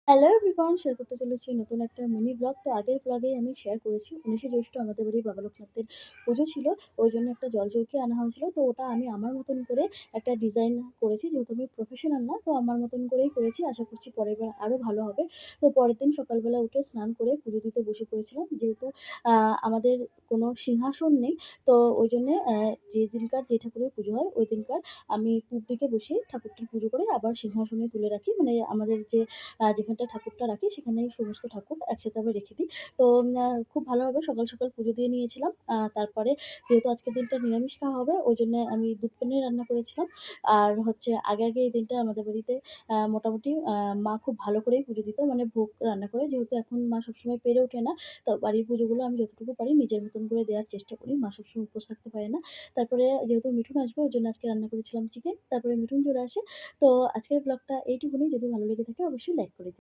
Hello everyone, share করতে চলেছি নতুন একটা মিনি ব্লগ। তো আগের ব্লগেই আমি শেয়ার করেছি ১৯শে জ্যৈষ্ঠ আমাদের বাড়ি বাবা লোকনাথের পুজো ছিল। ওইজন্য একটা জলচৌকি আনা হয়েছিল। তো ওটা আমি আমার মতন করে একটা ডিজাইন করেছি। যেহেতু আমি প্রফেশনাল না, তো আমার মতন করেই করেছি। আশা করছি পরের বার আরো ভালো হবে। তো পরের দিন সকালবেলা উঠে স্নান করে পুজো দিতে বসে পড়েছিলাম। যেহেতু আমাদের কোনো সিংহাসন নেই, তো ওইজন্যে যে দিনকার যে ঠাকুরের পুজো হয় ওই দিনকার আমি পূব দিকে বসিয়ে ঠাকুরটার পুজো করে আবার সিংহাসনে তুলে রাখি। মানে আমাদের যে যেখানটায় ঠাকুরটা রাখি সেখানেই সমস্ত ঠাকুর একসাথে আবার রেখে দিই। তো খুব ভালোভাবে সকাল, সকাল পুজো দিয়ে নিয়েছিলাম। তারপরে যেহেতু আজকের দিনটা নিরামিষ খাওয়া হবে ওইজন্যে আমি দুধ পনির রান্না করেছিলাম। আর হচ্ছে আগে এই দিনটা আমাদের বাড়িতে মোটামুটি মা খুব ভালো করেই পুজো দিত। মানে ভোগ রান্না করে। যেহেতু এখন মা সবসময় পেরে ওঠে না, তো বাড়ির পুজোগুলো আমি যতটুকু পারি নিজের মতন করে দেওয়ার চেষ্টা করি। মা সবসময় উপোস থাকতে পারে না। তারপরে যেহেতু মিঠুন আসবে ওইজন্য আজকে রান্না করেছিলাম চিকেন। তারপরে মিঠুন চলে আসে। তো আজকের ব্লগটা এইটুকুনি। যদি ভালো লেগে থাকে অবশ্যই লাইক করে দিবেন।